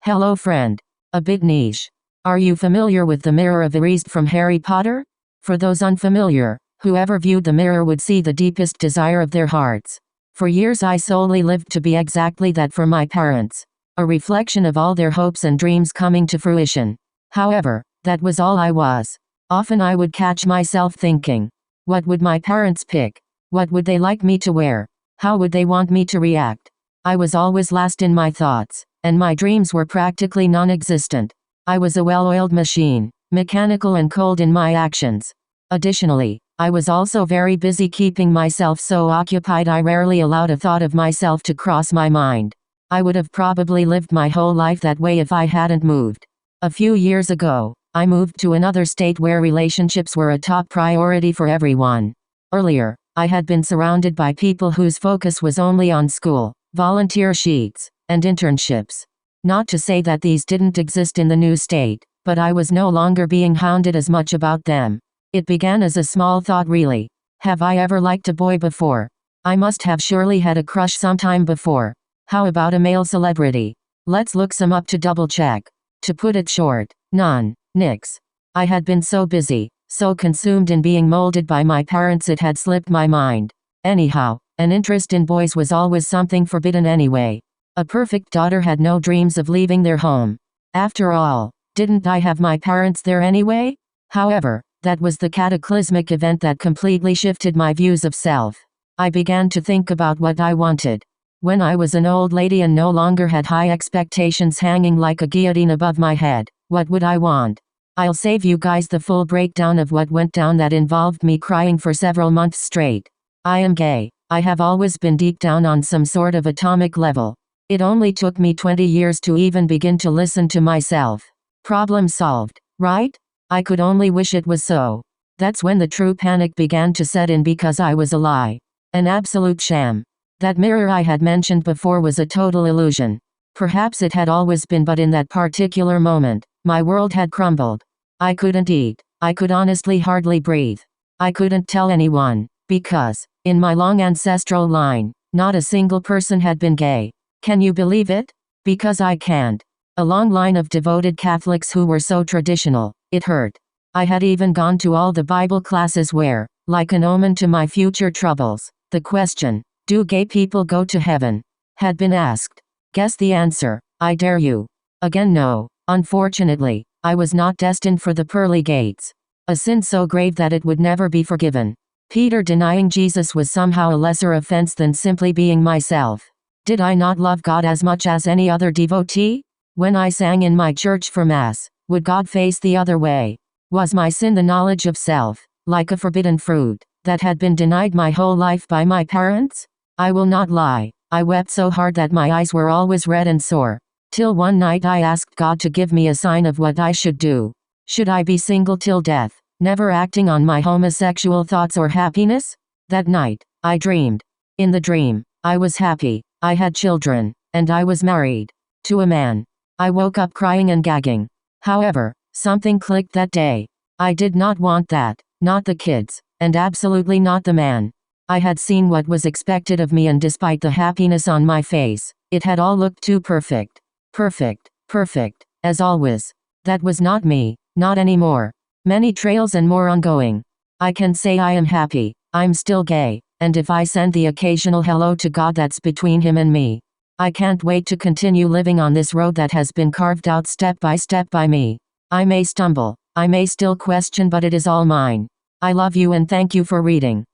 Hello friend. A bit niche. Are you familiar with the Mirror of Erised from Harry Potter? For those unfamiliar, whoever viewed the mirror would see the deepest desire of their hearts. For years I solely lived to be exactly that for my parents. A reflection of all their hopes and dreams coming to fruition. However, that was all I was. Often I would catch myself thinking, what would my parents pick? What would they like me to wear? How would they want me to react? I was always last in my thoughts, and my dreams were practically non-existent. I was a well-oiled machine, mechanical and cold in my actions. Additionally, I was also very busy keeping myself so occupied I rarely allowed a thought of myself to cross my mind. I would have probably lived my whole life that way if I hadn't moved. A few years ago, I moved to another state where relationships were a top priority for everyone. Earlier, I had been surrounded by people whose focus was only on school, volunteer sheets, and internships. Not to say that these didn't exist in the new state, but I was no longer being hounded as much about them. It began as a small thought really. Have I ever liked a boy before? I must have surely had a crush sometime before. How about a male celebrity? Let's look some up to double check. To put it short, none. Nix. I had been so busy, so consumed in being molded by my parents it had slipped my mind. Anyhow, an interest in boys was always something forbidden anyway. A perfect daughter had no dreams of leaving their home. After all, didn't I have my parents there anyway? However, that was the cataclysmic event that completely shifted my views of self. I began to think about what I wanted. When I was an old lady and no longer had high expectations hanging like a guillotine above my head, what would I want? I'll save you guys the full breakdown of what went down that involved me crying for several months straight. I am gay. I have always been deep down on some sort of atomic level. It only took me 20 years to even begin to listen to myself. Problem solved, right? I could only wish it was so. That's when the true panic began to set in because I was a lie. An absolute sham. That mirror I had mentioned before was a total illusion. Perhaps it had always been, but in that particular moment, my world had crumbled. I couldn't eat. I could honestly hardly breathe. I couldn't tell anyone, because, in my long ancestral line, not a single person had been gay. Can you believe it? Because I can't. A long line of devoted Catholics who were so traditional, it hurt. I had even gone to all the Bible classes where, like an omen to my future troubles, the question, do gay people go to heaven? Had been asked. Guess the answer. I dare you. Again no. Unfortunately, I was not destined for the pearly gates. A sin so grave that it would never be forgiven. Peter denying Jesus was somehow a lesser offense than simply being myself. Did I not love God as much as any other devotee? When I sang in my church for Mass, would God face the other way? Was my sin the knowledge of self, like a forbidden fruit, that had been denied my whole life by my parents? I will not lie. I wept so hard that my eyes were always red and sore. Till one night I asked God to give me a sign of what I should do. Should I be single till death, never acting on my homosexual thoughts or happiness? That night, I dreamed. In the dream, I was happy, I had children, and I was married. To a man. I woke up crying and gagging. However, something clicked that day. I did not want that, not the kids, and absolutely not the man. I had seen what was expected of me, and despite the happiness on my face, it had all looked too perfect. Perfect, as always. That was not me, not anymore. Many trails and more ongoing. I can say I am happy, I'm still gay, and if I send the occasional hello to God, that's between him and me. I can't wait to continue living on this road that has been carved out step by me. I may stumble, I may still question, but it is all mine. I love you and thank you for reading.